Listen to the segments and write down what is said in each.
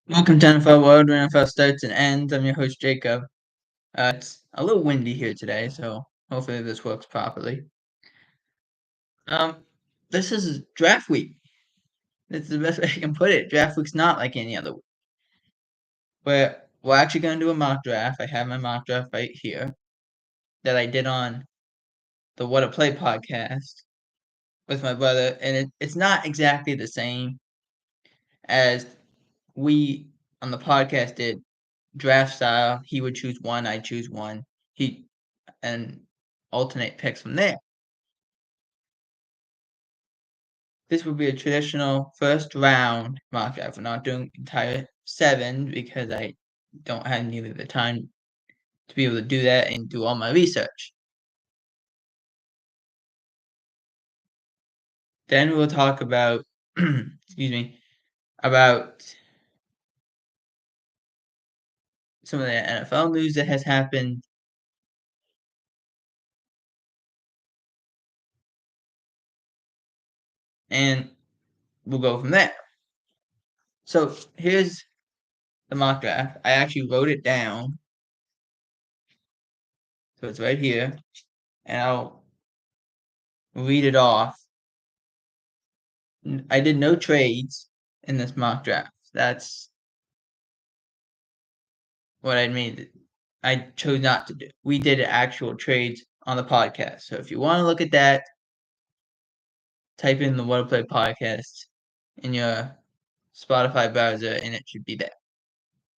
Welcome to NFL World, where NFL starts and ends. I'm your host, Jacob. It's a little windy here today, so hopefully this works properly. Um, this is draft week. That's the best way I can put it. Draft week's not like any other week. We're actually going to do a mock draft. I have my mock draft right here that I did on the What a Play podcast with my brother, and it's not exactly the same as we on the podcast did draft style. He would choose one, I choose one. And alternate picks from there. This would be a traditional first round mock draft. We're not doing entire 7 because I don't have nearly the time to be able to do that and do all my research. Then we'll talk about excuse me, about some of the NFL news that has happened. And we'll go from there. So here's the mock draft. I actually wrote it down. So it's right here. And I'll read it off. I did no trades in this mock draft. That's what I made. I chose not to do. We did actual trades on the podcast. So if you want to look at that, type in the What a Play podcast in your Spotify browser and it should be there.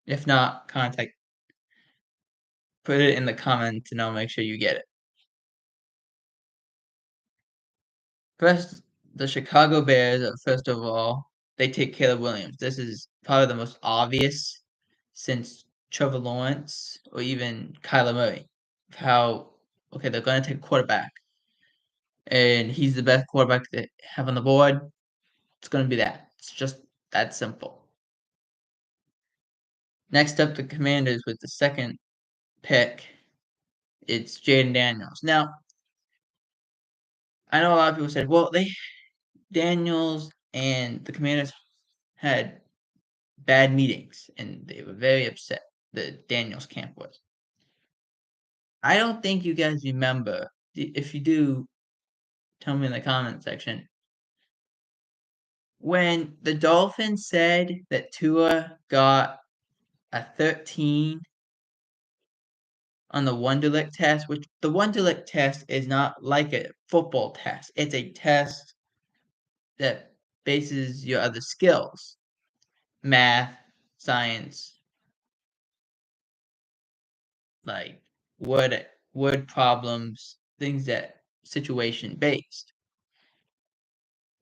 If not, put it in the comments and I'll make sure you get it. First, the Chicago Bears, first of all, they take Caleb Williams. This is probably the most obvious since Trevor Lawrence or even Kyler Murray. They're going to take a quarterback, and he's the best quarterback they have on the board. It's going to be that. It's just that simple. Next up, the Commanders with the second pick. It's Jayden Daniels. Now, I know a lot of people said, well, Daniels and the Commanders had bad meetings, and they were very upset. The Daniels camp was. I don't think you guys remember. If you do, tell me in the comment section. When the Dolphins said that Tua got a 13 on the Wonderlic test, which the Wonderlic test is not like a football test. It's a test that bases your other skills, math, science, like word problems, things that situation based.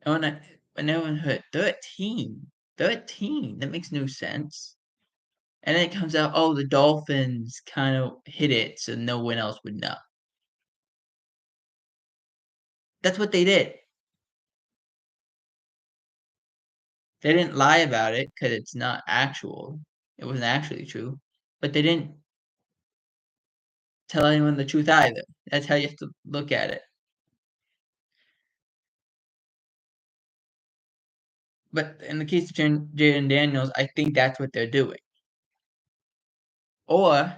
And when everyone heard 13, that makes no sense. And then it comes out, oh, the Dolphins kind of hit it so no one else would know. That's what they did. They didn't lie about it because it's not actual. It wasn't actually true. But they didn't tell anyone the truth either. That's how you have to look at it. But in the case of Jayden Daniels, I think that's what they're doing. Or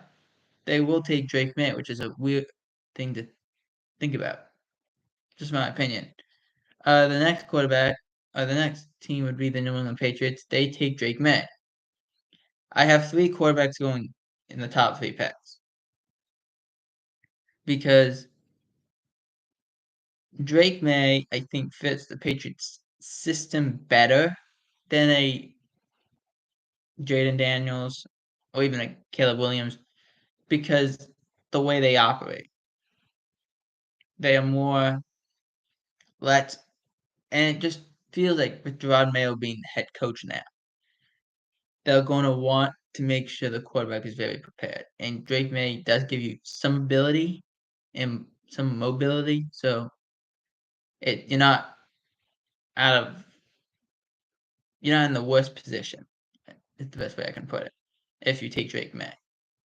they will take Drake May, which is a weird thing to think about. Just my opinion. The next team would be the New England Patriots. They take Drake May. I have 3 quarterbacks going in the top 3 picks. Because Drake May, I think, fits the Patriots system better than a Jayden Daniels or even a Caleb Williams because the way they operate. They are more and it just feels like with Gerard Mayo being the head coach now, they're going to want to make sure the quarterback is very prepared. And Drake May does give you some ability and some mobility, so you're not out of you're not in the worst position. Is the best way I can put it. If you take Drake May,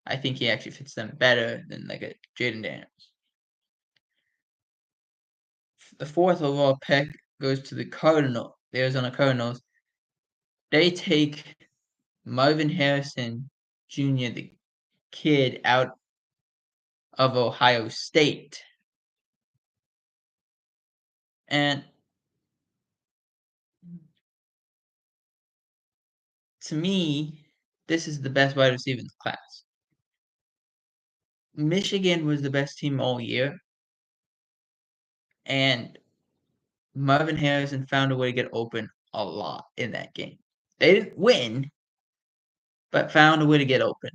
I think he actually fits them better than like a Jayden Daniels. The 4th overall pick goes to the Arizona Cardinals. They take Marvin Harrison Jr., the kid out of Ohio State. And to me, this is the best wide receiver in the class. Michigan was the best team all year, and Marvin Harrison found a way to get open a lot in that game. They didn't win, but found a way to get open,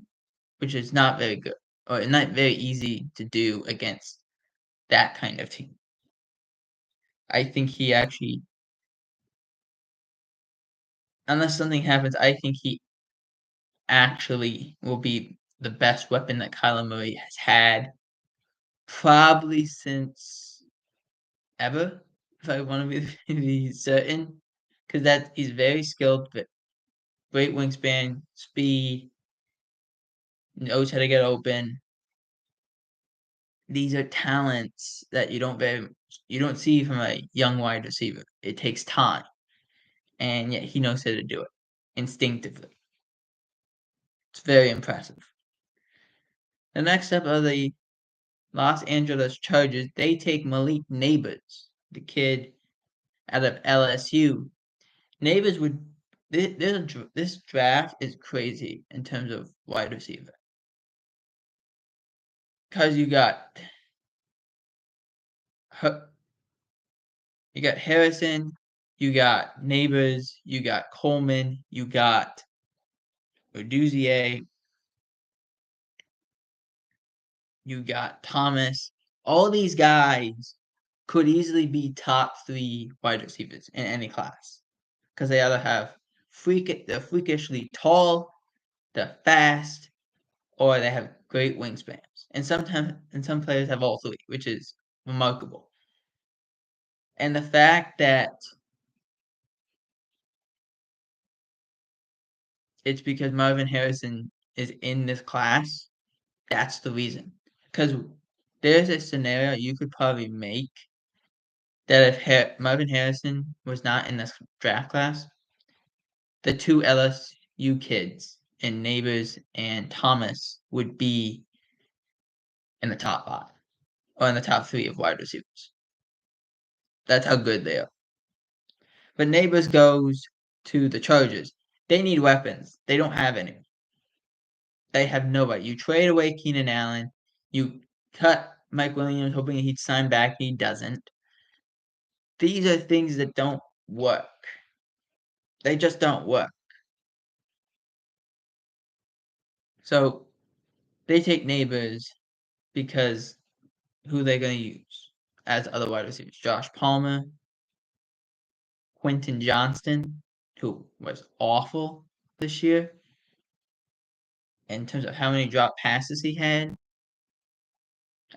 which is not very good or not very easy to do against that kind of team. I think he actually, unless something happens, I think he actually will be the best weapon that Kyler Murray has had probably since ever, if I want to be certain, because that he's very skilled, but great wingspan, speed, knows how to get open. These are talents that you don't see from a young wide receiver. It takes time, and yet he knows how to do it instinctively. It's very impressive. The next up are the Los Angeles Chargers. They take Malik Nabers, the kid out of LSU. Nabers would this draft is crazy in terms of wide receiver. Because you got Harrison, you got Nabers, you got Coleman, you got Oduzier, you got Thomas. All these guys could easily be top 3 wide receivers in any class because they either have they're freakishly tall, they're fast, or they have great wingspans. And some players have all 3, which is remarkable. And the fact that it's because Marvin Harrison is in this class, that's the reason. Because there's a scenario you could probably make that if Marvin Harrison was not in this draft class, the 2 LSU kids and Nabers and Thomas would be in the top 5 or in the top 3 of wide receivers. That's how good they are. But Nabers goes to the Chargers. They need weapons. They don't have any. They have nobody. You trade away Keenan Allen. You cut Mike Williams, hoping he'd sign back. He doesn't. These are things that don't work. They just don't work. So they take Nabers because who they're going to use as other wide receivers. Josh Palmer, Quentin Johnston, who was awful this year in terms of how many drop passes he had.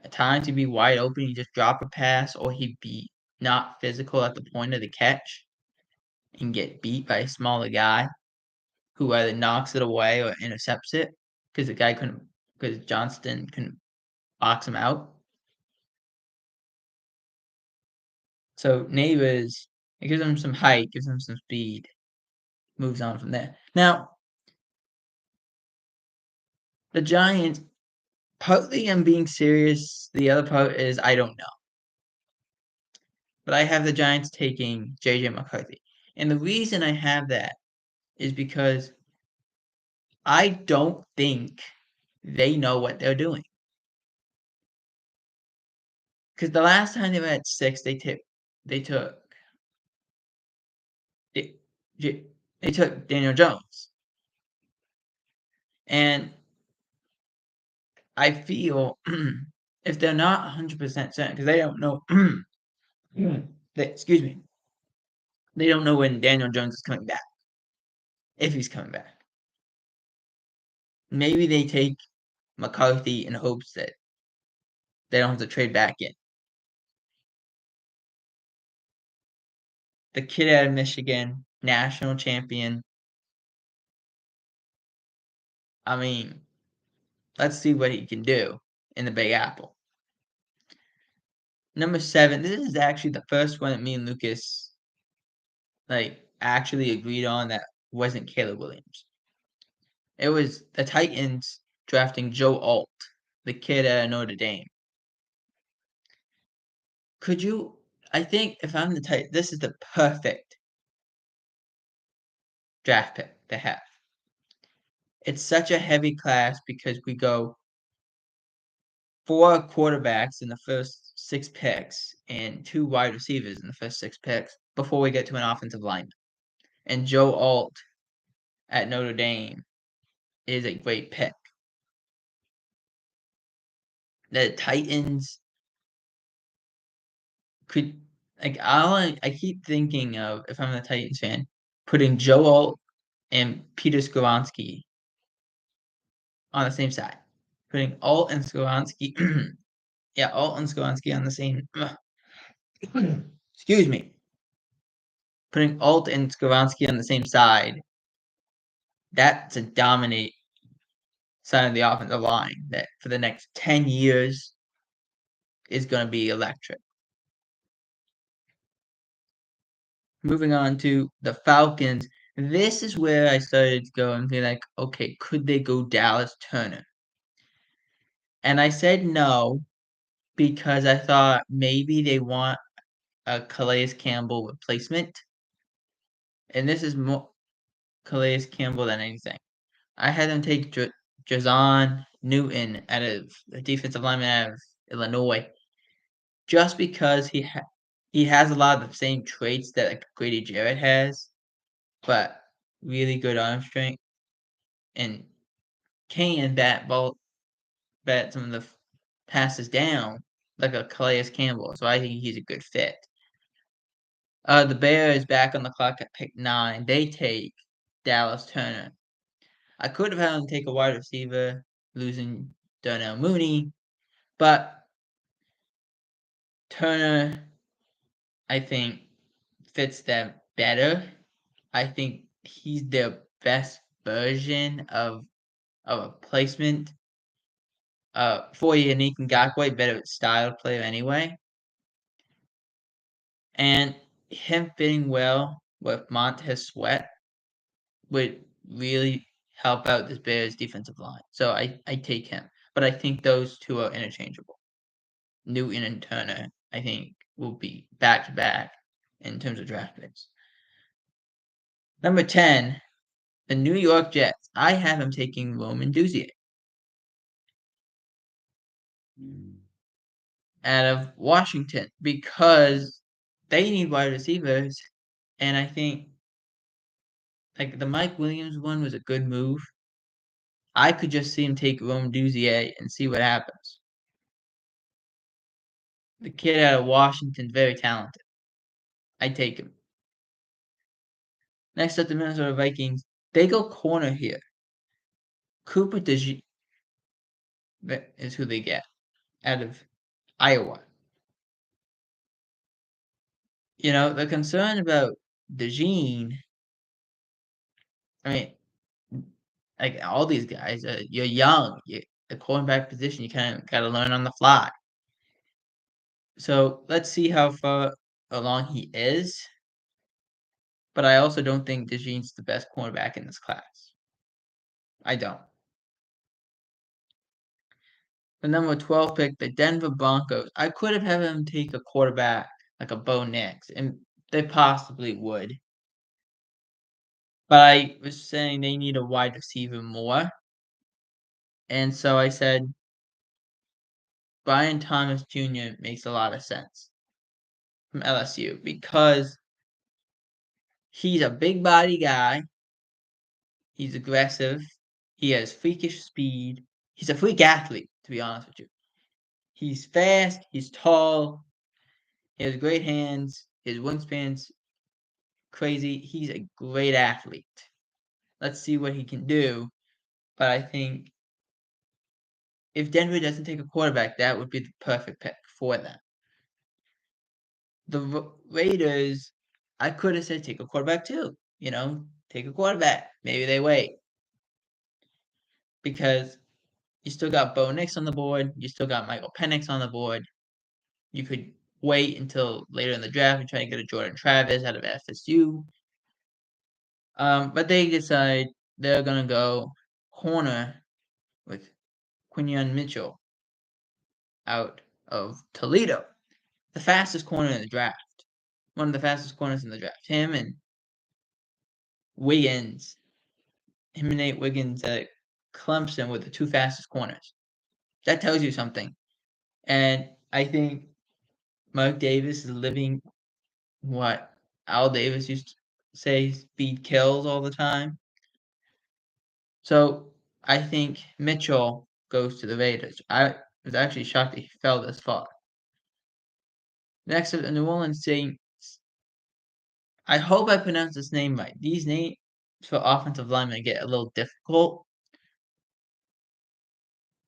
At times he'd be wide open, he'd just drop a pass, or he'd be not physical at the point of the catch and get beat by a smaller guy who either knocks it away or intercepts it because Johnston couldn't box him out. So Nabers, it gives him some height, gives him some speed, moves on from there. Now, the Giants, partly I'm being serious, the other part is I don't know. But I have the Giants taking J.J. McCarthy. And the reason I have that is because I don't think they know what they're doing. Because the last time they were at 6, they took Daniel Jones. And I feel if they're not 100% certain, because they don't know, excuse me, they don't know when Daniel Jones is coming back, if he's coming back. Maybe they take McCarthy in hopes that they don't have to trade back in. The kid out of Michigan, national champion. I mean, let's see what he can do in the Big Apple. Number 7, this is actually the first one that me and Lucas actually agreed on that wasn't Caleb Williams. It was the Titans drafting Joe Alt, the kid at Notre Dame. Could you I think if I'm the Titans, this is the perfect draft pick to have. It's such a heavy class because we go 4 quarterbacks in the first 6 picks and 2 wide receivers in the first 6 picks before we get to an offensive lineman. And Joe Alt at Notre Dame is a great pick. The Titans could like I keep thinking of, if I'm a Titans fan, putting Joe Alt and Peter Skoronski on the same side. Putting Alt and Skoronski yeah, Alt and Skoronski on the same excuse me. Putting Alt and Skoronski on the same side, that's a dominate side of the offensive line that for the next 10 years is going to be electric. Moving on to the Falcons. This is where I started to go and be like, okay, could they go Dallas Turner? And I said no because I thought maybe they want a Calais Campbell replacement. And this is more Calais Campbell than anything. I had them take Jazon Newton out of the defensive lineman out of Illinois just because he has a lot of the same traits that like Grady Jarrett has, but really good arm strength and can bat some of the passes down like a Calais Campbell. So I think he's a good fit. The Bears back on the clock at pick 9. They take Dallas Turner. I could have had him take a wide receiver, losing Darnell Mooney, but Turner, I think, fits them better. I think he's their best version of a placement for Yannick Ngakoue, better style player anyway. And him fitting well with Montez Sweat would really help out this Bears defensive line. So I take him. But I think those two are interchangeable. Newton and Turner, I think, will be back to back in terms of draft picks. Number 10, the New York Jets. I have him taking Roman Duzier out of Washington because they need wide receivers, and I think like the Mike Williams one was a good move. I could just see him take Roman Duzier and see what happens. The kid out of Washington, very talented. I take him. Next up, the Minnesota Vikings. They go corner here. Cooper DeJean is who they get out of Iowa. You know, the concern about DeJean, I mean, like all these guys, you're young. The cornerback position, you kind of got to learn on the fly. So let's see how far along he is. But I also don't think DeJean's the best cornerback in this class. I don't. The number 12 pick, the Denver Broncos. I could have had him take a quarterback like a Bo Nix, and they possibly would. But I was saying they need a wide receiver more. And so I said Brian Thomas Jr. makes a lot of sense from LSU because he's a big body guy. He's aggressive. He has freakish speed. He's a freak athlete, to be honest with you. He's fast. He's tall. He has great hands. His wingspan's crazy. He's a great athlete. Let's see what he can do. But I think if Denver doesn't take a quarterback, that would be the perfect pick for them. The Raiders, I could have said take a quarterback too. You know, take a quarterback. Maybe they wait. Because you still got Bo Nix on the board. You still got Michael Penix on the board. You could wait until later in the draft and try to get a Jordan Travis out of FSU. But they decide they're going to go corner with Quinyon Mitchell out of Toledo, the fastest corner in the draft, one of the fastest corners in the draft. Him and Nate Wiggins at Clemson were the two fastest corners. That tells you something. And I think Mark Davis is living what Al Davis used to say, speed kills all the time. So I think Mitchell goes to the Raiders. I was actually shocked that he fell this far. Next up, the New Orleans Saints. I hope I pronounced this name right. These names for offensive linemen get a little difficult.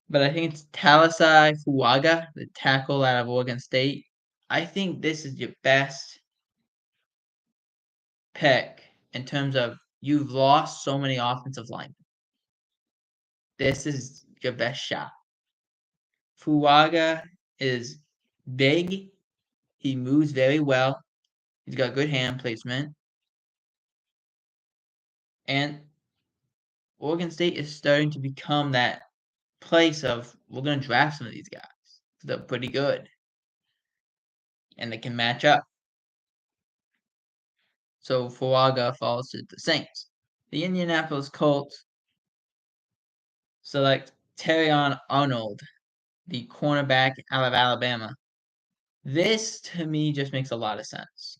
But I think it's Talasai Fuaga, the tackle out of Oregon State. I think this is your best pick in terms of you've lost so many offensive linemen. This is your best shot. Fuaga is big. He moves very well. He's got good hand placement. And Oregon State is starting to become that place of we're going to draft some of these guys. They're pretty good. And they can match up. So Fuaga falls to the Saints. The Indianapolis Colts select Terrion Arnold, the cornerback out of Alabama. This, to me, just makes a lot of sense.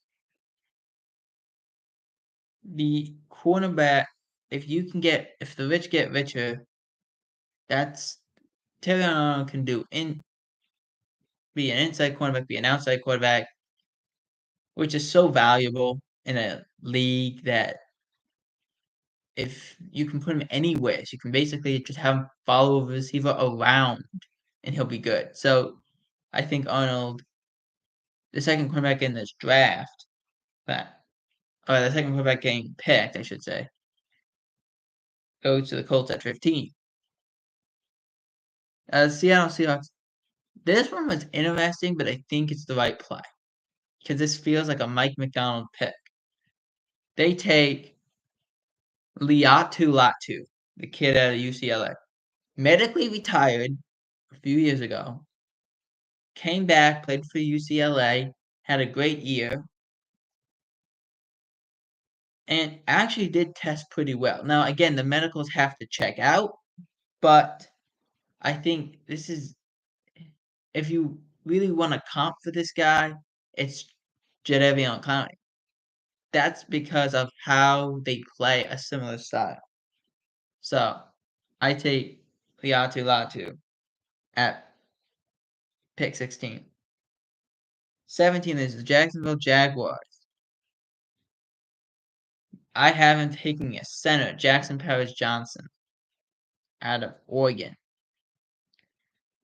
The cornerback, if the rich get richer, that's Terrion Arnold can be an inside cornerback, be an outside quarterback, which is so valuable in a league that if you can put him anywhere, so you can basically just have him follow a receiver around and he'll be good. So I think Arnold, the second quarterback in this draft, the second quarterback getting picked, I should say, goes to the Colts at 15. Seattle Seahawks. This one was interesting, but I think it's the right play because this feels like a Mike McDonald pick. They take Laiatu Latu, the kid out of UCLA, medically retired a few years ago, came back, played for UCLA, had a great year, and actually did test pretty well. Now, again, the medicals have to check out, but I think this is, if you really want to comp for this guy, it's Jadeveon Clowney. That's because of how they play a similar style. So, I take Laiatu Latu at pick 16. 17 is the Jacksonville Jaguars. I have him taking a center, Jackson Paris Johnson, out of Oregon.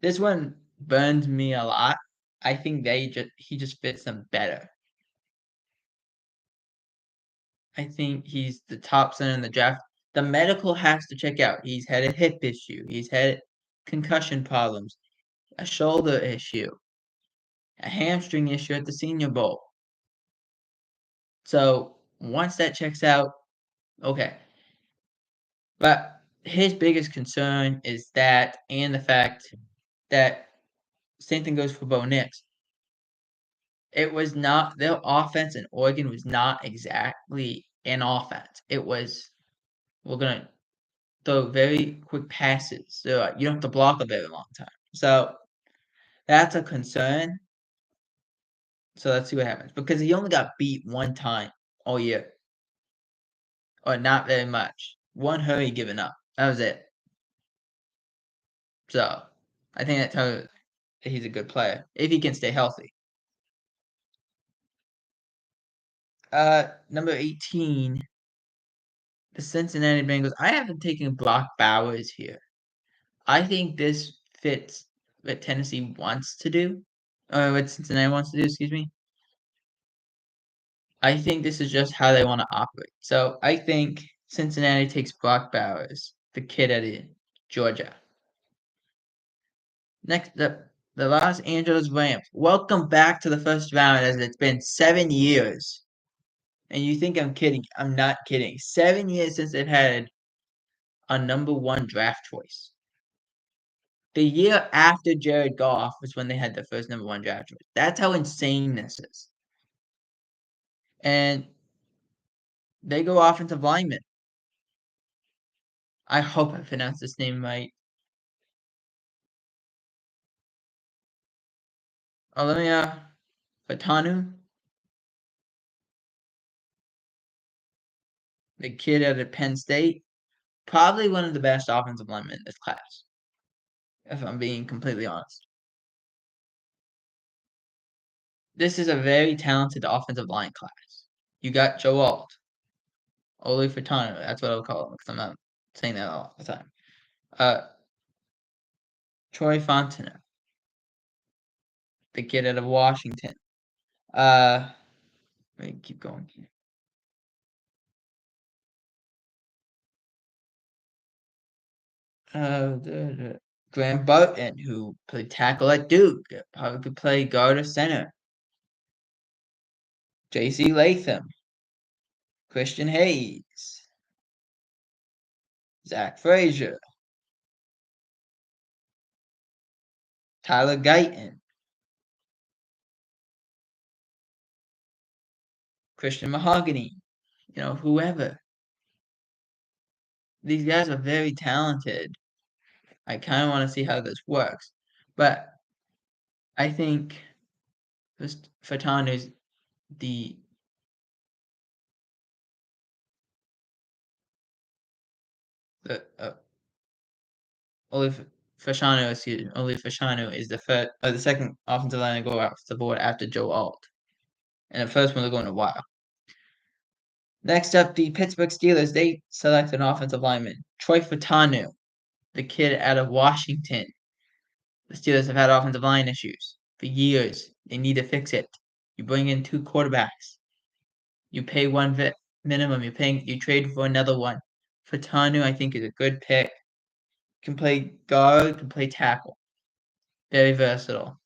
This one burns me a lot. I think he just fits them better. I think he's the top center in the draft. The medical has to check out. He's had a hip issue. He's had concussion problems, a shoulder issue, a hamstring issue at the Senior Bowl. So once that checks out, okay. But his biggest concern is that, and the fact that same thing goes for Bo Nix. It was not their offense in Oregon was not exactly an offense. It was we're gonna throw very quick passes, so you don't have to block a very long time. So that's a concern. So let's see what happens because he only got beat one time all year, or not very much. One hurry given up. That was it. So I think that tells you that he's a good player if he can stay healthy. Number 18, the Cincinnati Bengals. I haven't taken Brock Bowers here. I think this fits what Tennessee wants to do, or what Cincinnati wants to do, excuse me. I think this is just how they want to operate. So I think Cincinnati takes Brock Bowers, the kid out of Georgia. Next up, the Los Angeles Rams. Welcome back to the first round as it's been 7 years. And you think I'm kidding. I'm not kidding. 7 years since they've had a #1 draft choice. The year after Jared Goff was when they had the first #1 draft choice. That's how insane this is. And they go offensive lineman. I hope I pronounced this name right. Olamide Fetanu, the kid out of Penn State, probably one of the best offensive linemen in this class, if I'm being completely honest. This is a very talented offensive line class. You got Joe Alt, Oli Furtado, that's what I would call him because I'm not saying that all the time. Troy Fontenot, the kid out of Washington. Let me keep going here. Graham Burton, who played tackle at Duke, probably could play guard or center. J.C. Latham, Christian Hayes, Zach Frazier, Tyler Guyton, Christian Mahogany, whoever. These guys are very talented. I kind of want to see how this works. But I think Furtado is the Oli Fashanu, excuse me, Oli Fashanu is the second offensive line to go off the board after Joe Alt. And the first one to go in a while. Next up, the Pittsburgh Steelers, they select an offensive lineman, Troy Fautanu, the kid out of Washington. The Steelers have had offensive line issues for years. They need to fix it. You bring in 2 quarterbacks. You pay one minimum. You trade for another one. Fautanu, I think, is a good pick. Can play guard, can play tackle. Very versatile.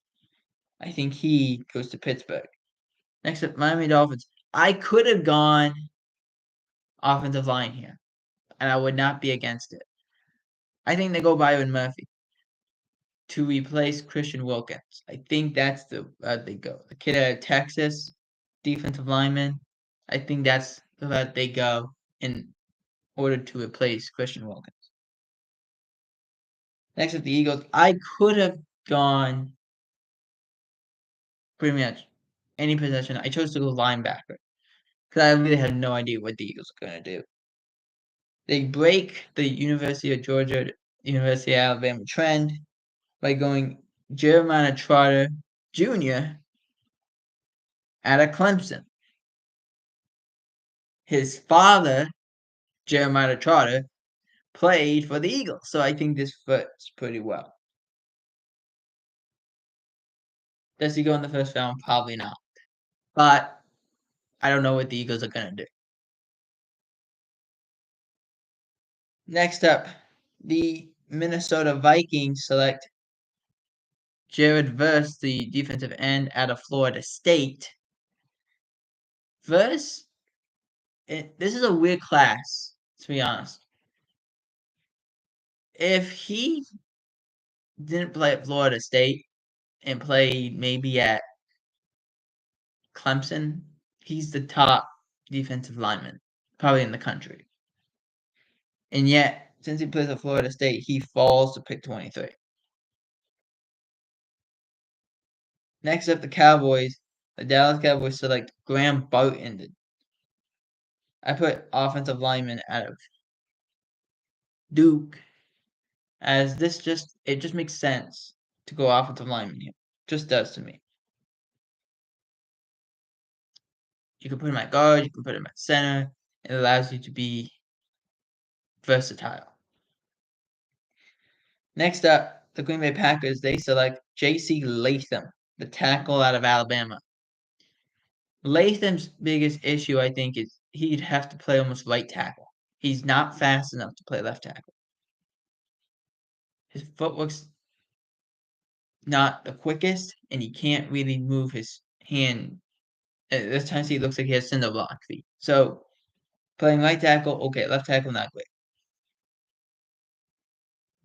I think he goes to Pittsburgh. Next up, Miami Dolphins. I could have gone offensive line here, and I would not be against it. I think they go Byron Murphy to replace Christian Wilkins. I think that's the route they go. The kid out of Texas, defensive lineman. I think that's the route they go in order to replace Christian Wilkins. Next up, the Eagles. I could have gone pretty much any position. I chose to go linebacker because I really had no idea what the Eagles were going to do. They break the University of Georgia, University of Alabama trend by going Jeremiah Trotter Jr. out of Clemson. His father, Jeremiah Trotter, played for the Eagles, so I think this fits pretty well. Does he go in the first round? Probably not. But I don't know what the Eagles are going to do. Next up, the Minnesota Vikings select Jared Verse, the defensive end out of Florida State. Verse, this is a weird class, to be honest. If he didn't play at Florida State and played maybe at Clemson, he's the top defensive lineman, probably in the country. And yet, since he plays at Florida State, he falls to pick 23. Next up, the Cowboys. The Dallas Cowboys select Graham Barton. I put offensive lineman out of Duke, as it just makes sense to go offensive lineman here. Just does to me. You can put him at guard, you can put him at center. It allows you to be versatile. Next up, the Green Bay Packers, they select J.C. Latham, the tackle out of Alabama. Latham's biggest issue, I think, is he'd have to play almost right tackle. He's not fast enough to play left tackle. His footwork's not the quickest, and he can't really move his hand. There's times he looks like he has cinder block feet. So, playing right tackle, okay. Left tackle, not great.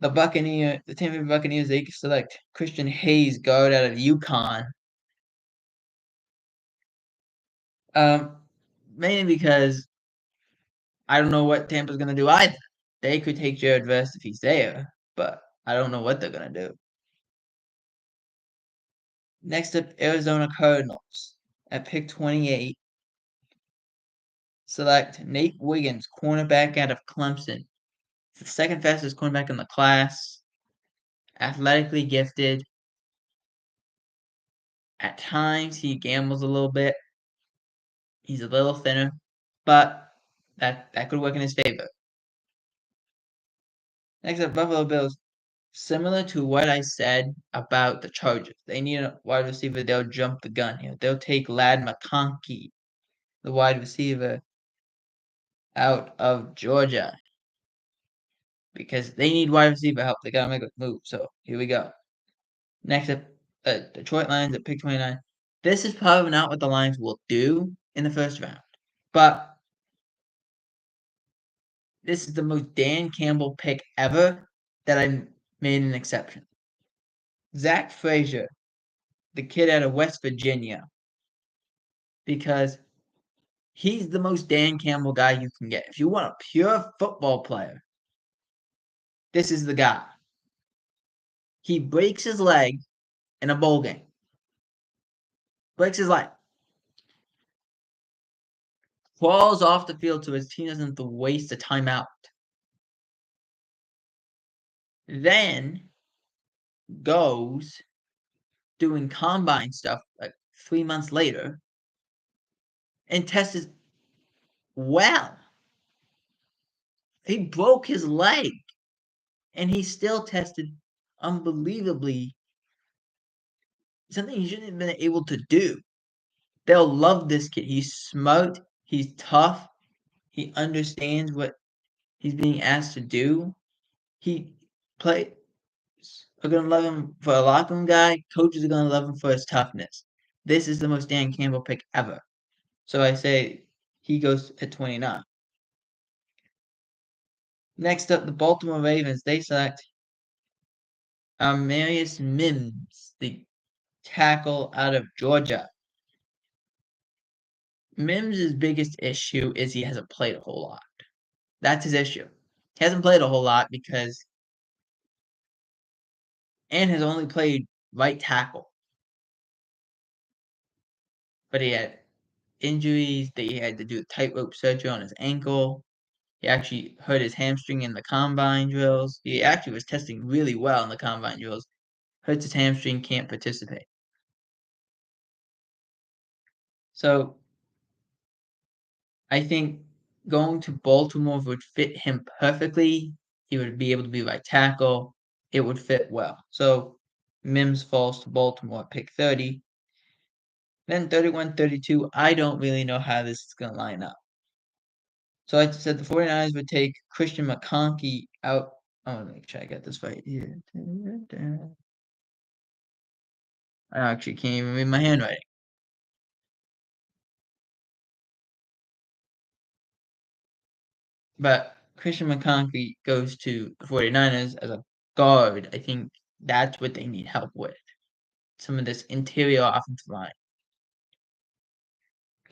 the Tampa Bay Buccaneers, they select Christian Hayes, guard out of UConn. Mainly because I don't know what Tampa's gonna do either. They could take Jared Verse if he's there, but I don't know what they're gonna do. Next up, Arizona Cardinals at pick 28. Select Nate Wiggins, cornerback out of Clemson. It's the second fastest cornerback in the class. Athletically gifted. At times, he gambles a little bit. He's a little thinner, but that could work in his favor. Next up, Buffalo Bills. Similar to what I said about the Chargers, they need a wide receiver. They'll jump the gun here. They'll take Ladd McConkey, the wide receiver out of Georgia, because they need wide receiver help. They gotta make a move. So here we go. Next up, Detroit Lions at pick 29. This is probably not what the Lions will do in the first round, but this is the most Dan Campbell pick ever that I made an exception. Zach Frazier, the kid out of West Virginia, because he's the most Dan Campbell guy you can get. If you want a pure football player, this is the guy. He breaks his leg in a bowl game. Breaks his leg. Crawls off the field so his team doesn't have to waste a timeout. Then goes doing combine stuff like 3 months later and tests well. He broke his leg and he still tested unbelievably, something he shouldn't have been able to do. They'll love this kid. He's smart. He's tough. He understands what he's being asked to do. He play are gonna love him for a locker room guy. Coaches are gonna love him for his toughness. This is the most Dan Campbell pick ever. So I say he goes at 29. Next up, the Baltimore Ravens. They select Marius Mims, the tackle out of Georgia. Mims' biggest issue is he hasn't played a whole lot. That's his issue. He hasn't played a whole lot and has only played right tackle. But he had injuries. He had to do tightrope surgery on his ankle. He actually hurt his hamstring in the combine drills. He actually was testing really well in the combine drills. Hurts his hamstring, can't participate. So I think going to Baltimore would fit him perfectly. He would be able to be right tackle. It would fit well. So Mims falls to Baltimore at pick 30. Then 31-32, I don't really know how this is going to line up. So I said the 49ers would take Christian McConkey out. I want to make sure I got this right here. I actually can't even read my handwriting. But Christian McConkey goes to the 49ers as a guard. I think that's what they need help with. Some of this interior offensive line.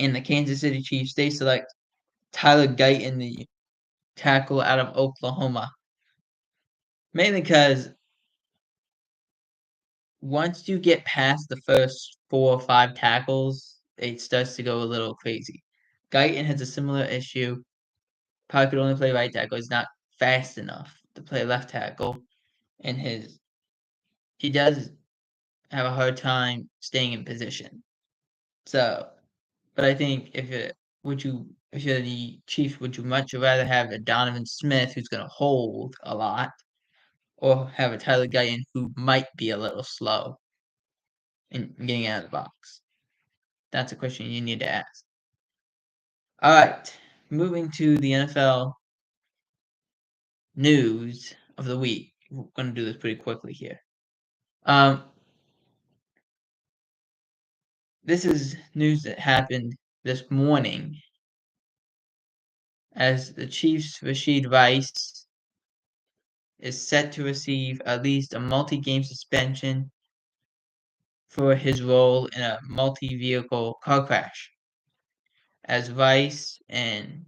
And the Kansas City Chiefs, they select Tyler Guyton, the tackle out of Oklahoma. Mainly because once you get past the first 4 or 5 tackles, it starts to go a little crazy. Guyton has a similar issue. Probably could only play right tackle. He's not fast enough to play left tackle. And he does have a hard time staying in position. So, but I think if you're the Chiefs, would you much rather have a Donovan Smith who's going to hold a lot, or have a Tyler Guyton who might be a little slow in getting out of the box? That's a question you need to ask. All right, moving to the NFL news of the week. We're going to do this pretty quickly here. This is news that happened this morning as the Chiefs' Rashid Rice is set to receive at least a multi-game suspension for his role in a multi-vehicle car crash, as Rice and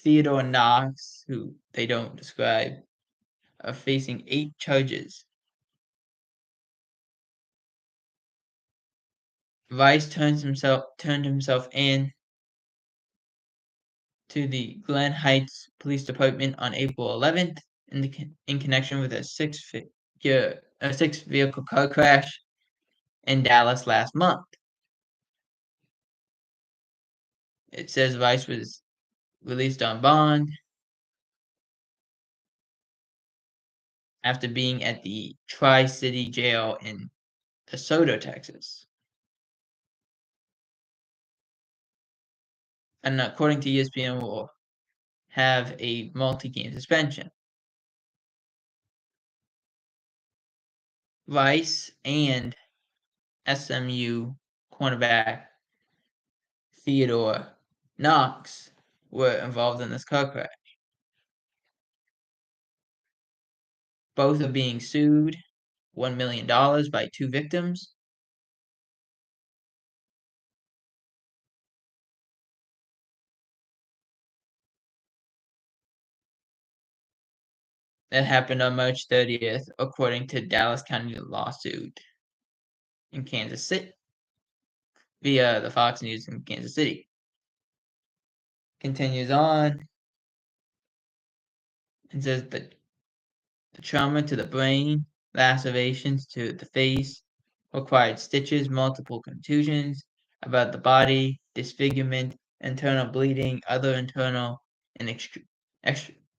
Theodore Knox, who they don't describe, are facing 8 charges. Rice turned himself in to the Glen Heights Police Department on April 11th in connection with a six-vehicle car crash in Dallas last month. It says Rice was released on bond after being at the Tri-City Jail in DeSoto, Texas. And according to ESPN, will have a multi-game suspension. Rice and SMU cornerback Theodore Knox were involved in this car crash. Both are being sued $1 million by 2 victims. That happened on March 30th, according to Dallas County lawsuit in Kansas City via the Fox News in Kansas City. Continues on and says that the trauma to the brain, lacerations to the face, required stitches, multiple contusions about the body, disfigurement, internal bleeding, other internal and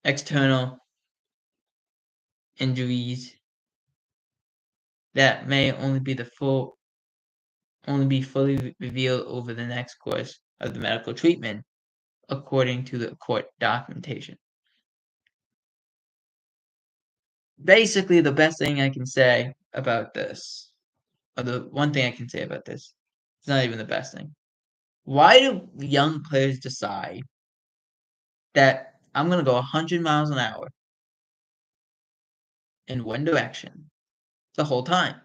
external injuries that may only be fully revealed over the next course of the medical treatment, according to the court documentation. Basically, the best thing I can say about this, or the one thing I can say about this, it's not even the best thing. Why do young players decide that I'm going to go 100 miles an hour in one direction the whole time?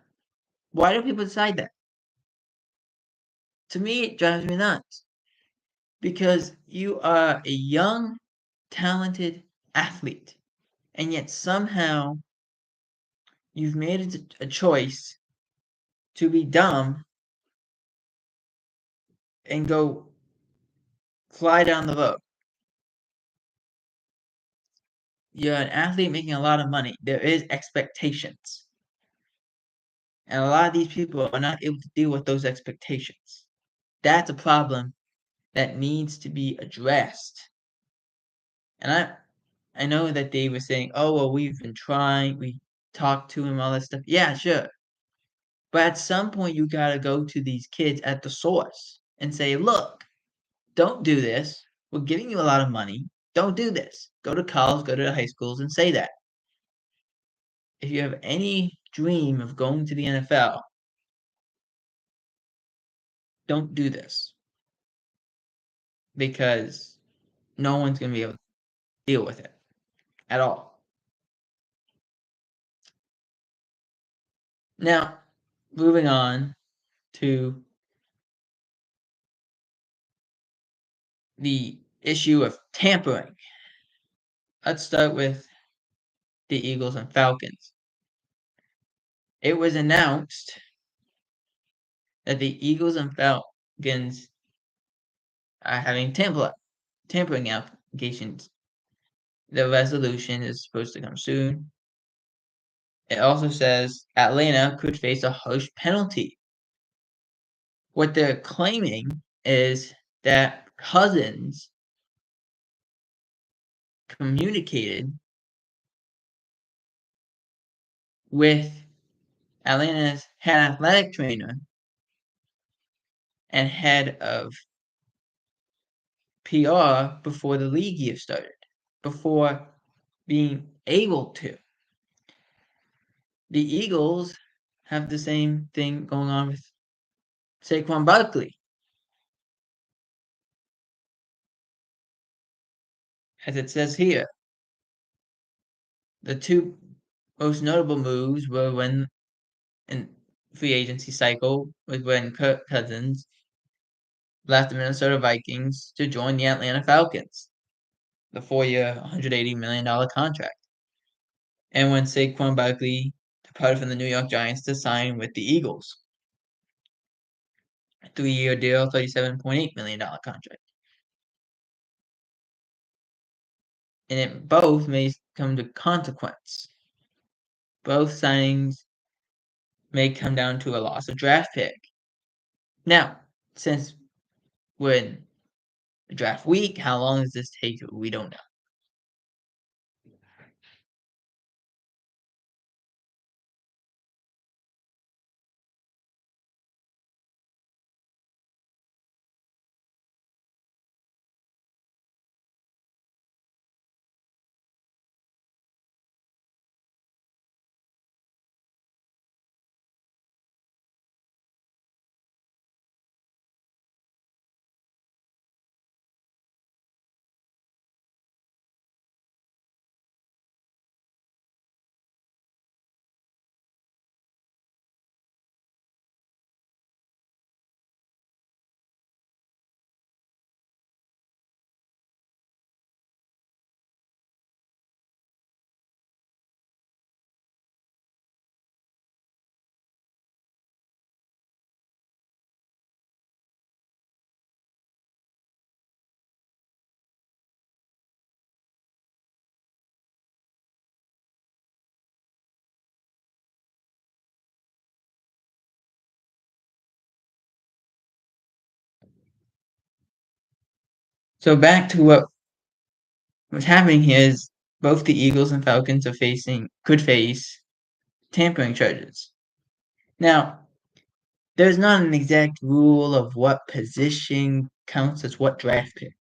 Why do people decide that? To me, it drives me nuts. Because you are a young, talented athlete, and yet somehow you've made a choice to be dumb and go fly down the road. You're an athlete making a lot of money. There is expectations. And a lot of these people are not able to deal with those expectations. That's a problem that needs to be addressed. And I know that they were saying, oh, well, we've been trying, we talked to him, all that stuff. Yeah, sure. But at some point, you got to go to these kids at the source and say, look, don't do this. We're giving you a lot of money. Don't do this. Go to college, go to the high schools, and say that. If you have any dream of going to the NFL, don't do this because no one's going to be able to deal with it at all. Now, moving on to the issue of tampering. Let's start with the Eagles and Falcons. It was announced that the Eagles and Falcons are having tampering allegations. The resolution is supposed to come soon. It also says Atlanta could face a harsh penalty. What they're claiming is that Cousins communicated with Atlanta's head athletic trainer and head of PR before the league year started, before being able to. The Eagles have the same thing going on with Saquon Barkley. As it says here, the two most notable moves were when in free agency cycle was when Kirk Cousins left the Minnesota Vikings to join the Atlanta Falcons, the 4-year, $180 million contract. And when Saquon Barkley departed from the New York Giants to sign with the Eagles, a 3-year deal, $37.8 million contract. And it both may come to consequence. Both signings may come down to a loss of draft pick. Now, since we're in draft week, how long does this take? We don't know. So back to what's happening here is both the Eagles and Falcons could face tampering charges. Now, there's not an exact rule of what position counts as what draft pick.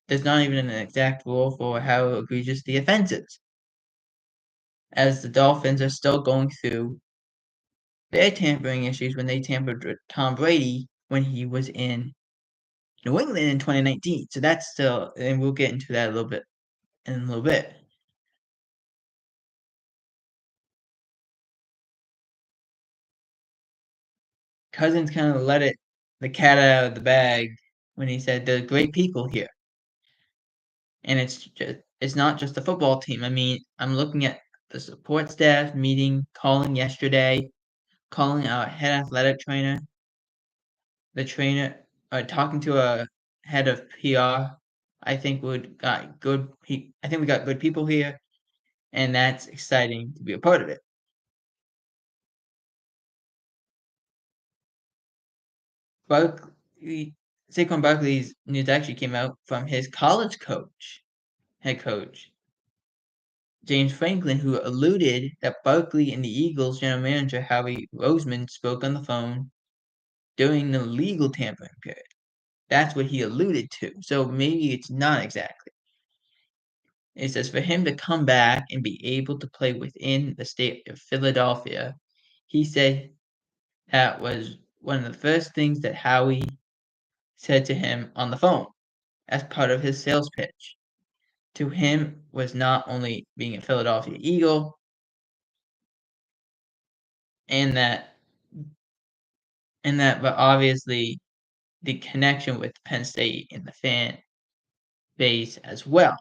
There's not even an exact rule for how egregious the offense is, as the Dolphins are still going through their tampering issues when they tampered with Tom Brady when he was in New England in 2019. So that's still, and we'll get into that a little bit in a little bit. Cousins kind of let the cat out of the bag when he said there's great people here, and it's not just the football team. I mean, I'm looking at the support staff calling yesterday, calling our head athletic trainer, the trainer, talking to a head of PR. I think I think we got good people here, and that's exciting to be a part of it. Barkley, Saquon Barkley's news actually came out from his college head coach, James Franklin, who alluded that Barkley and the Eagles general manager Howie Roseman spoke on the phone during the legal tampering period. That's what he alluded to. So maybe it's not exactly. It says for him to come back and be able to play within the state of Philadelphia, he said that was one of the first things that Howie said to him on the phone as part of his sales pitch. To him was not only being a Philadelphia Eagle, and but obviously the connection with Penn State and the fan base as well.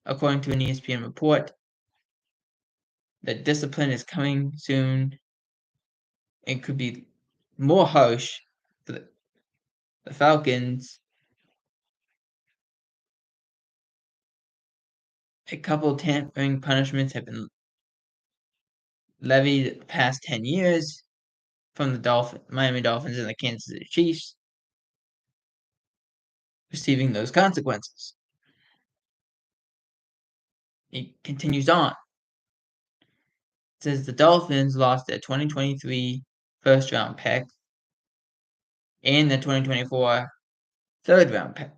According to an ESPN report, the discipline is coming soon and could be more harsh for the Falcons. A couple of tampering punishments have been levied the past 10 years from the Miami Dolphins and the Kansas City Chiefs, receiving those consequences. It continues on. It says the Dolphins lost their 2023 first round pick and the 2024 third round pick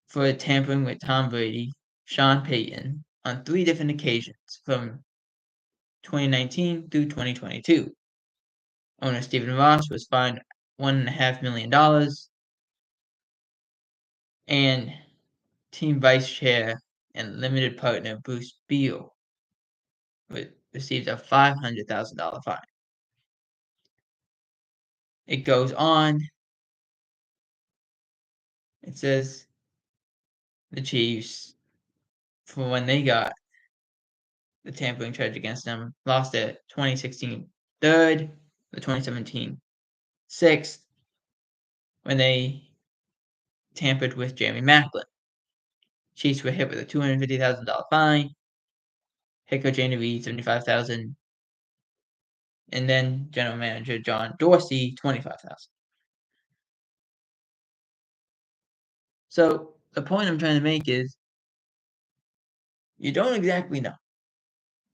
for tampering with Tom Brady, Sean Payton on 3 different occasions from 2019 through 2022. Owner Stephen Ross was fined $1.5 million, and team vice chair and limited partner Bruce Beal received a $500,000 fine. It goes on. It says the Chiefs, for when they got the tampering charge against them, lost the 2016 third, the 2017 sixth, when they tampered with Jeremy Maclin. Chiefs were hit with a $250,000 fine. Head coach Andy Reid, $75,000, and then general manager John Dorsey, $25,000. So the point I'm trying to make is you don't exactly know.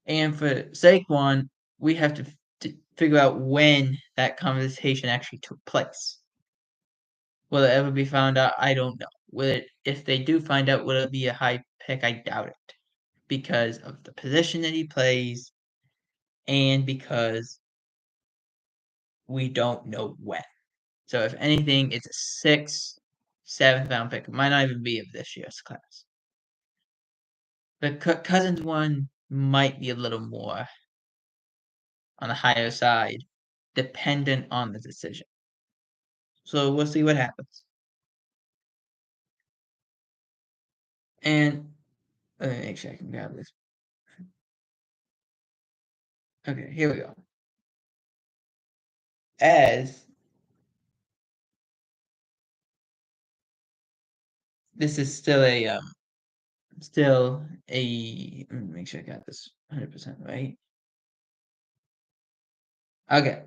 And for Saquon, we have to figure out when that conversation actually took place. Will it ever be found out? I don't know. Will it, if they do find out, will it be a high pick? I doubt it. Because of the position that he plays and because we don't know when. So if anything, it's a 6th, 7th round pick. It might not even be of this year's class. The Cousins one might be a little more on the higher side, dependent on the decision. So we'll see what happens. And let me make sure I can grab this. Okay, here we go. As this is still a let me make sure I got this 100% right. Okay.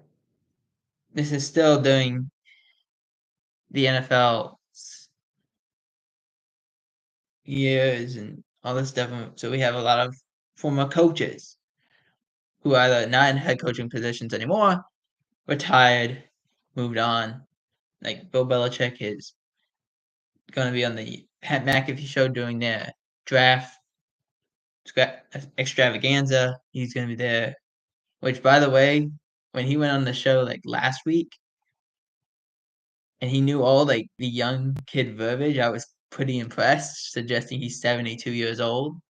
This is still doing the NFL years and all this stuff. So we have a lot of former coaches who are either not in head coaching positions anymore, retired, moved on. Like Bill Belichick is going to be on the Pat McAfee show doing their draft extravaganza. He's going to be there. Which, by the way, when he went on the show like last week, and he knew all like the young kid verbiage, I was pretty impressed, suggesting he's 72 years old.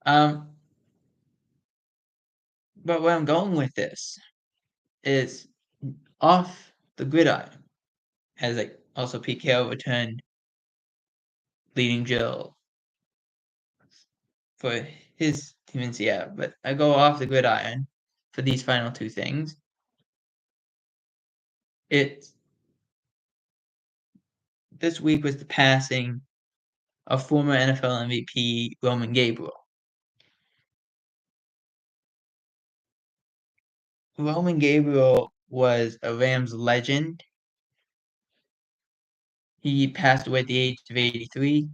Um, but where I'm going with this is off the gridiron, as like also Pete Carroll returned leading Jill for his team in Seattle. But I go off the gridiron for these final two things. It's this week was the passing of former NFL MVP Roman Gabriel. Roman Gabriel was a Rams legend. He passed away at the age of 83.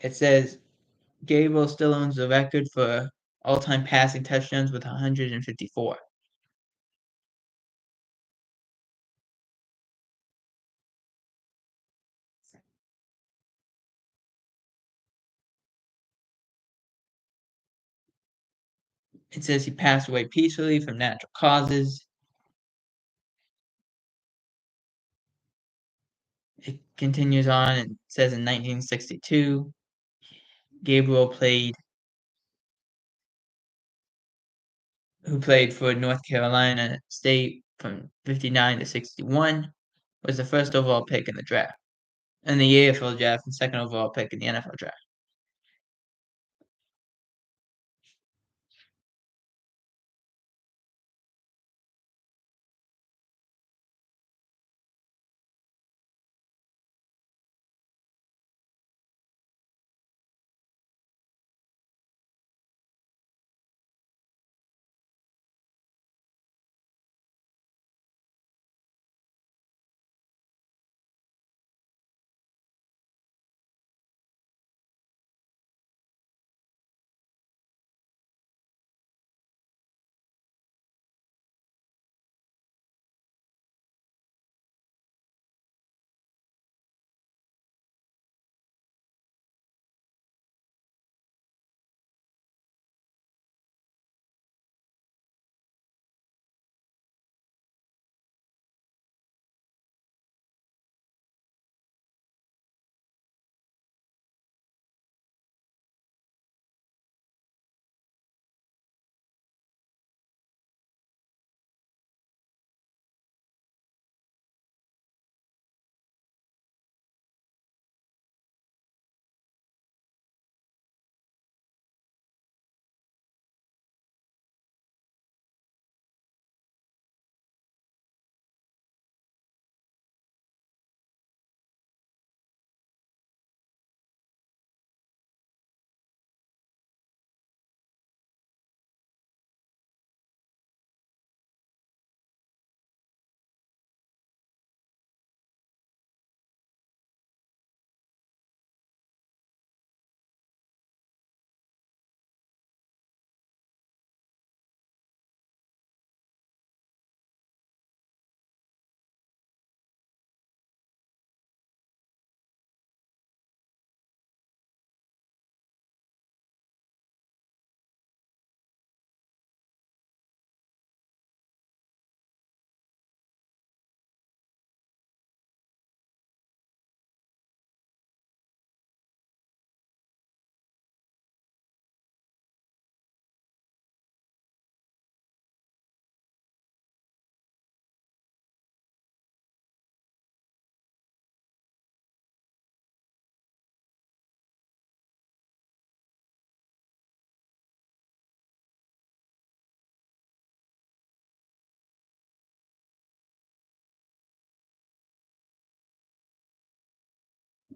It says Gabriel still owns the record for all-time passing touchdowns with 154. It says he passed away peacefully from natural causes. It continues on and says in 1962, Gabriel who played for North Carolina State from 59 to 61, was the first overall pick in the draft, in the AFL draft, and second overall pick in the NFL draft.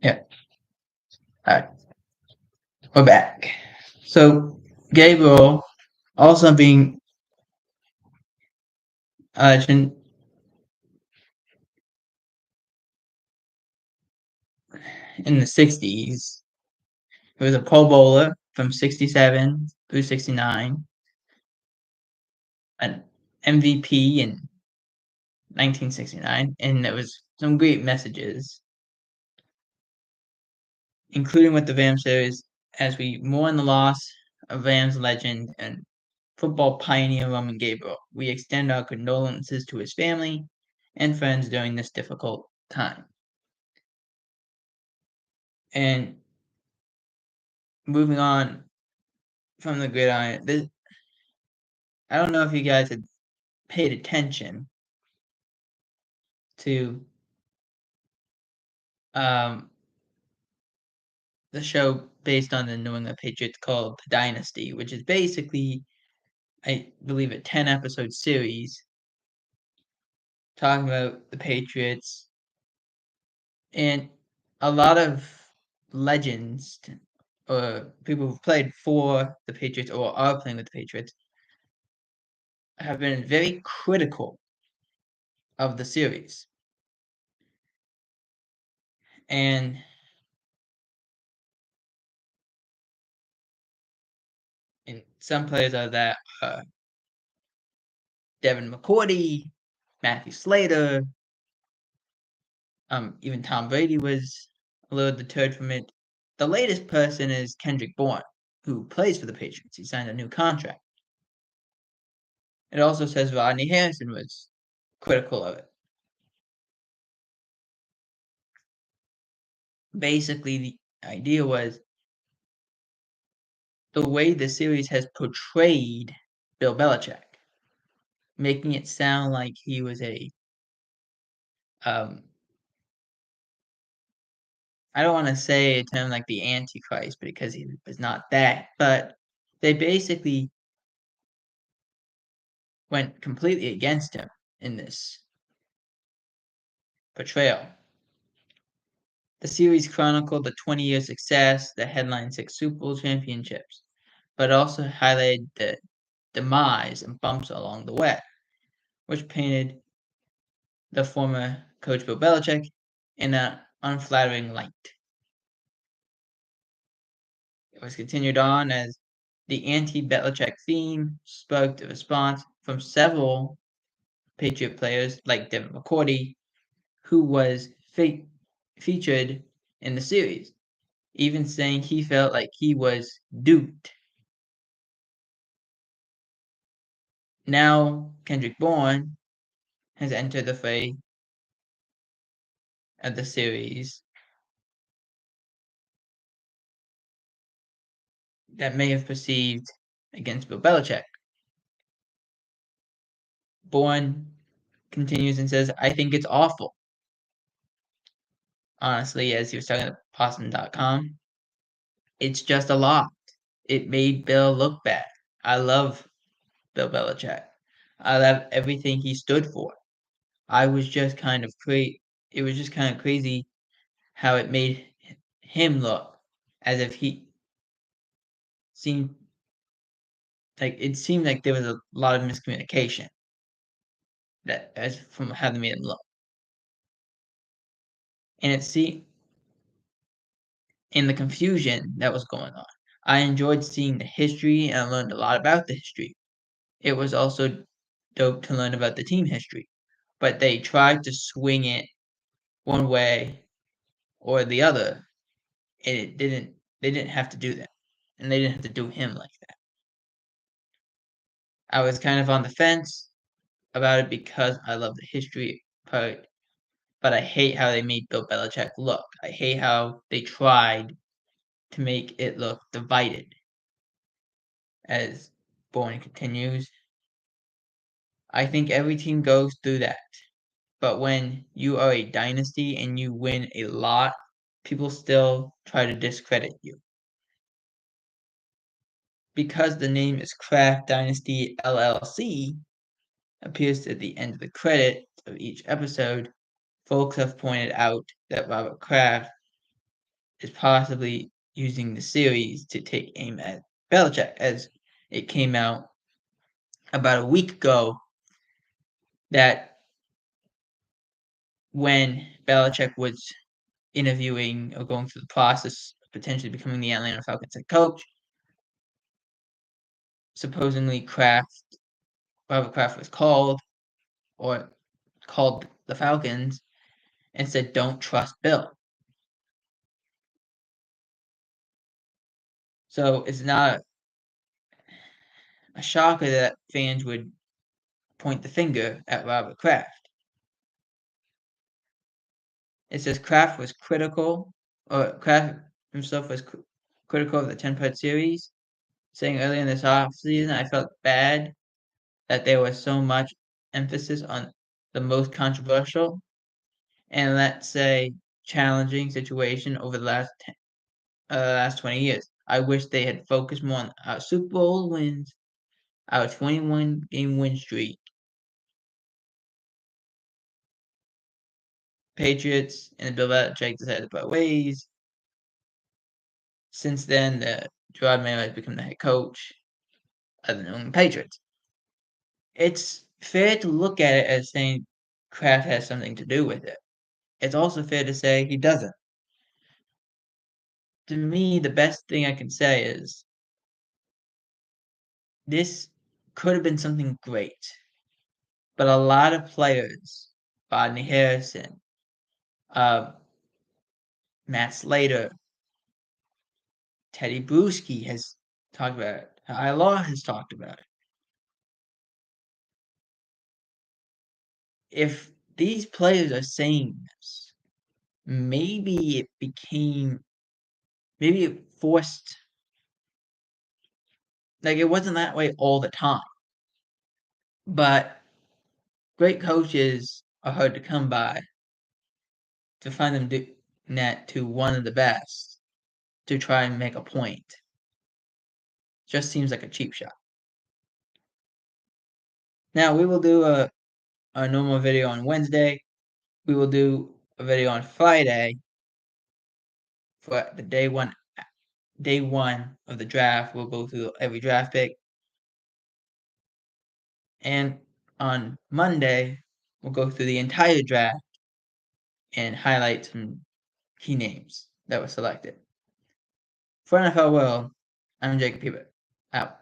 Yeah. All right. We're back. So Gabriel also being in the 60s. He was a Pro Bowler from 67 through 69, an MVP in 1969, and there was some great messages, including with the Rams series, as we mourn the loss of Rams legend and football pioneer Roman Gabriel. We extend our condolences to his family and friends during this difficult time. And moving on from the gridiron, I don't know if you guys had paid attention to um, the show based on the New England Patriots called The Dynasty, which is basically, I believe, a 10-episode series talking about the Patriots and a lot of legends or people who've played for the Patriots or are playing with the Patriots have been very critical of the series. And some players are that Devin McCourty, Matthew Slater, even Tom Brady was a little deterred from it. The latest person is Kendrick Bourne, who plays for the Patriots. He signed a new contract. It also says Rodney Harrison was critical of it. Basically, the idea was the way the series has portrayed Bill Belichick, making it sound like he was um, I don't want to say a term like the Antichrist because he was not that, but they basically went completely against him in this portrayal. The series chronicled the 20-year success that headlined 6 Super Bowl championships, but also highlighted the demise and bumps along the way, which painted the former coach Bill Belichick in an unflattering light. It was continued on as the anti-Belichick theme sparked a response from several Patriot players like Devin McCourty, who was featured in the series, even saying he felt like he was duped. Now Kendrick Bourne has entered the fray of the series that may have perceived against Bill Belichick. Bourne continues and says, I think it's awful. Honestly, as he was talking to Boston.com, it's just a lot. It made Bill look bad. I love Bill Belichick. I love everything he stood for. I was just kind of it was just kind of crazy how it made him look as if he seemed seemed like there was a lot of miscommunication that as from how they made him look. And it see in the confusion that was going on. I enjoyed seeing the history and I learned a lot about the history. It was also dope to learn about the team history, but they tried to swing it one way or the other, and it didn't. They didn't have to do that, and they didn't have to do him like that. I was kind of on the fence about it because I love the history part, but I hate how they made Bill Belichick look. I hate how they tried to make it look divided. As Bourne continues, I think every team goes through that. But when you are a dynasty and you win a lot, people still try to discredit you. Because the name is Kraft Dynasty LLC, appears at the end of the credit of each episode, folks have pointed out that Robert Kraft is possibly using the series to take aim at Belichick, as it came out about a week ago that when Belichick was interviewing or going through the process of potentially becoming the Atlanta Falcons head coach, supposedly Robert Kraft was called the Falcons and said, "Don't trust Bill." So it's not a shocker that fans would point the finger at Robert Kraft. It says Kraft was critical, or Kraft himself was critical of the 10-part series, saying earlier in this offseason, "I felt bad that there was so much emphasis on the most controversial and, let's say, challenging situation over the last 20 years. I wish they had focused more on our Super Bowl wins, our 21-game win streak, Patriots, and Bill Belichick decided to part ways. Since then, Gerard Mayo has become the head coach of the New England Patriots." It's fair to look at it as saying Kraft has something to do with it. It's also fair to say he doesn't. To me, the best thing I can say is this could have been something great, but a lot of players, Rodney Harrison, uh, Matt Slater, Teddy Bruschi has talked about it. Law has talked about it. If these players are saying this, maybe it forced, like, it wasn't that way all the time. But great coaches are hard to come by. To find them doing that to one of the best to try and make a point just seems like a cheap shot. Now we will do a normal video on Wednesday. We will do a video on Friday for the day one of the draft. We'll go through every draft pick. And on Monday, we'll go through the entire draft and highlight some key names that were selected. For NFL World, I'm Jacob Hebert. Out.